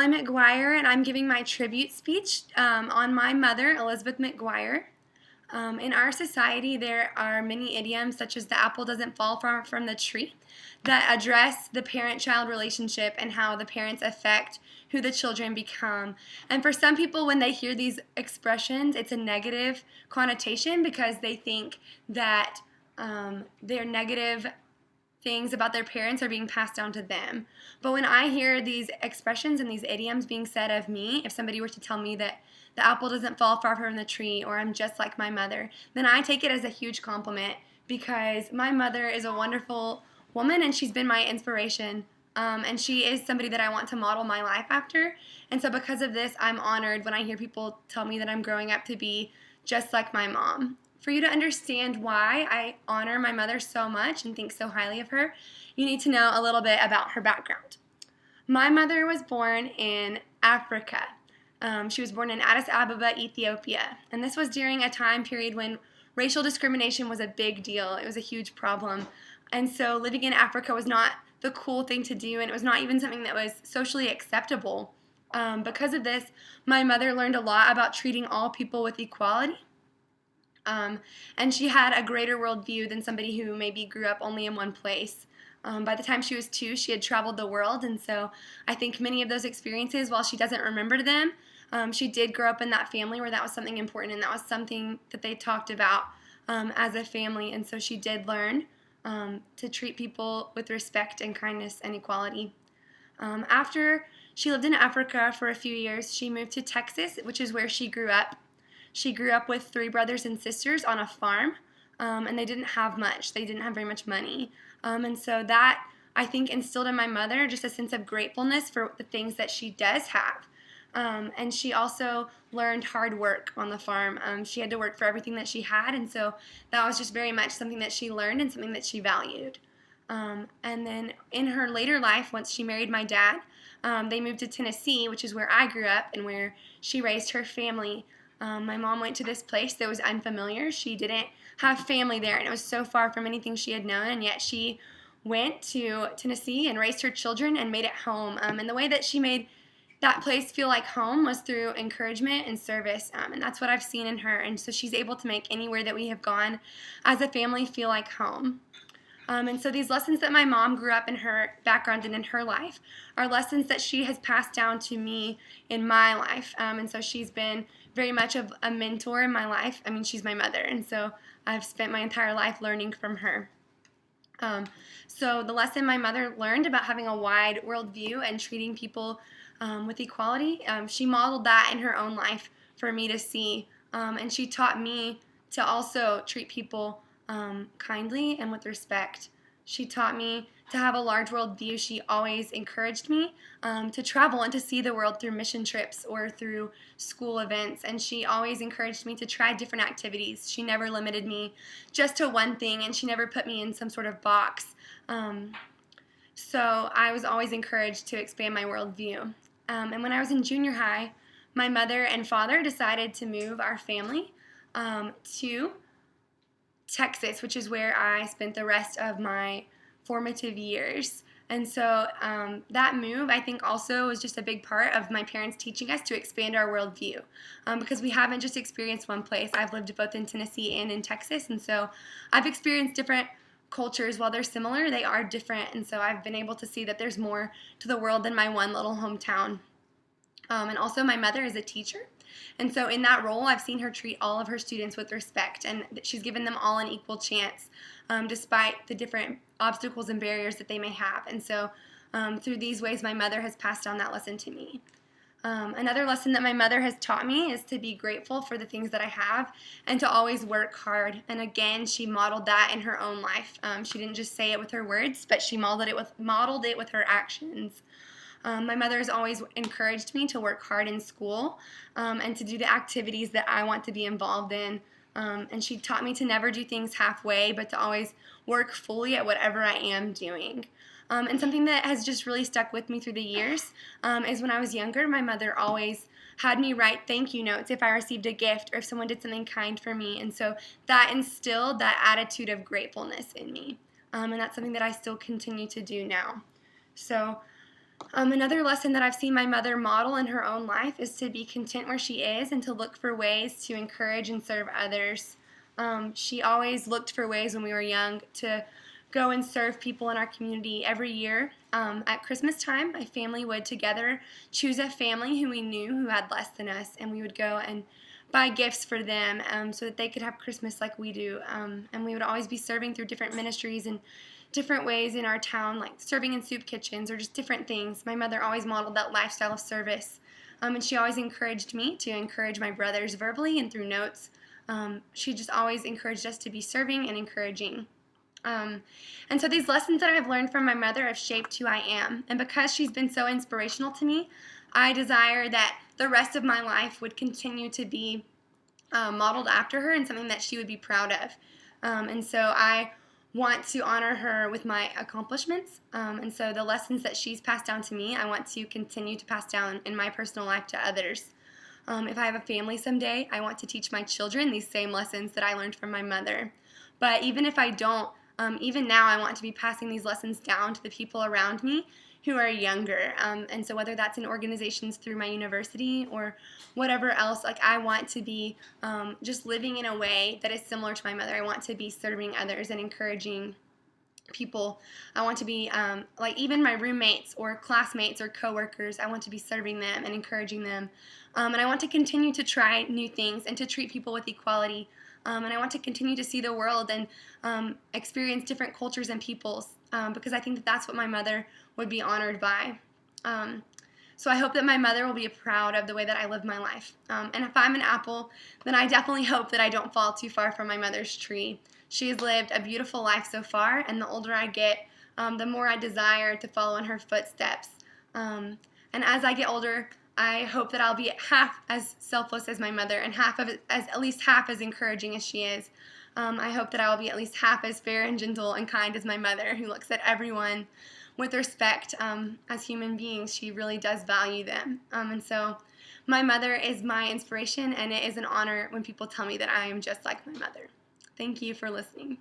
I'm McGuire, and I'm giving my tribute speech on my mother, Elizabeth McGuire. In our society, there are many idioms, such as the apple doesn't fall far from the tree, that address the parent-child relationship and how the parents affect who the children become. And for some people, when they hear these expressions, it's a negative connotation because they think that they're negative things about their parents are being passed down to them. But when I hear these expressions and these idioms being said of me, if somebody were to tell me that the apple doesn't fall far from the tree or I'm just like my mother, then I take it as a huge compliment because my mother is a wonderful woman and she's been my inspiration. And she is somebody that I want to model my life after. And so because of this, I'm honored when I hear people tell me that I'm growing up to be just like my mom. For you to understand why I honor my mother so much and think so highly of her, you need to know a little bit about her background. My mother was born in Africa. She was born in Addis Ababa, Ethiopia. And this was during a time period when racial discrimination was a big deal. It was a huge problem. And so living in Africa was not the cool thing to do, and it was not even something that was socially acceptable. Because of this, my mother learned a lot about treating all people with equality. And she had a greater worldview than somebody who maybe grew up only in one place. By the time she was 2, she had traveled the world, and so I think many of those experiences, while she doesn't remember them, she did grow up in that family where that was something important, and that was something that they talked about as a family, and so she did learn to treat people with respect and kindness and equality. After she lived in Africa for a few years, she moved to Texas, which is where she grew up. She grew up with 3 brothers and sisters on a farm, and they didn't have much. They didn't have very much money. And so that, I think, instilled in my mother just a sense of gratefulness for the things that she does have. And she also learned hard work on the farm. She had to work for everything that she had, and so that was just very much something that she learned and something that she valued. And then in her later life, once she married my dad, they moved to Tennessee, which is where I grew up and where she raised her family. My mom went to this place that was unfamiliar. She didn't have family there, and it was so far from anything she had known, and yet she went to Tennessee and raised her children and made it home. And the way that she made that place feel like home was through encouragement and service, and that's what I've seen in her. And so she's able to make anywhere that we have gone as a family feel like home. And so these lessons that my mom grew up in her background and in her life are lessons that she has passed down to me in my life. And so she's been very much of a mentor in my life. I mean, she's my mother, and so I've spent my entire life learning from her. So the lesson my mother learned about having a wide worldview and treating people with equality, she modeled that in her own life for me to see. And she taught me to also treat people kindly and with respect. She taught me to have a large world view. She always encouraged me to travel and to see the world through mission trips or through school events. And she always encouraged me to try different activities. She never limited me just to one thing, and she never put me in some sort of box. So I was always encouraged to expand my world view. And when I was in junior high, my mother and father decided to move our family to Texas, which is where I spent the rest of my formative years. And so that move, I think, also was just a big part of my parents teaching us to expand our worldview, because we haven't just experienced one place. I've lived both in Tennessee and in Texas, and so I've experienced different cultures. While they're similar, they are different, and so I've been able to see that there's more to the world than my one little hometown. And also my mother is a teacher, and so in that role I've seen her treat all of her students with respect, and she's given them all an equal chance despite the different obstacles and barriers that they may have. And so through these ways my mother has passed down that lesson to me. Another lesson that my mother has taught me is to be grateful for the things that I have and to always work hard. And again, she modeled that in her own life. She didn't just say it with her words, but she modeled it with her actions. My mother has always encouraged me to work hard in school and to do the activities that I want to be involved in. And she taught me to never do things halfway, but to always work fully at whatever I am doing. And something that has just really stuck with me through the years is when I was younger, my mother always had me write thank you notes if I received a gift or if someone did something kind for me. And so that instilled that attitude of gratefulness in me. And that's something that I still continue to do now. So Another lesson that I've seen my mother model in her own life is to be content where she is and to look for ways to encourage and serve others. She always looked for ways when we were young to go and serve people in our community every year. At Christmas time, my family would together choose a family who we knew who had less than us, and we would go and buy gifts for them so that they could have Christmas like we do. And we would always be serving through different ministries and different ways in our town, like serving in soup kitchens or just different things. My mother always modeled that lifestyle of service. And she always encouraged me to encourage my brothers verbally and through notes. She just always encouraged us to be serving and encouraging. And so these lessons that I've learned from my mother have shaped who I am. And because she's been so inspirational to me, I desire that the rest of my life would continue to be modeled after her and something that she would be proud of. And so I want to honor her with my accomplishments. And so the lessons that she's passed down to me, I want to continue to pass down in my personal life to others. If I have a family someday, I want to teach my children these same lessons that I learned from my mother. But even if I don't, even now I want to be passing these lessons down to the people around me who are younger. And so whether that's in organizations through my university or whatever else, like I want to be just living in a way that is similar to my mother. I want to be serving others and encouraging people. I want to be like even my roommates or classmates or coworkers, I want to be serving them and encouraging them. And I want to continue to try new things and to treat people with equality. And I want to continue to see the world and experience different cultures and peoples because I think that that's what my mother would be honored by. So I hope that my mother will be proud of the way that I live my life. And if I'm an apple, then I definitely hope that I don't fall too far from my mother's tree. She has lived a beautiful life so far, and the older I get, the more I desire to follow in her footsteps. And as I get older, I hope that I'll be half as selfless as my mother and at least half as encouraging as she is. I hope that I will be at least half as fair and gentle and kind as my mother, who looks at everyone with respect as human beings. She really does value them. And so my mother is my inspiration, and it is an honor when people tell me that I am just like my mother. Thank you for listening.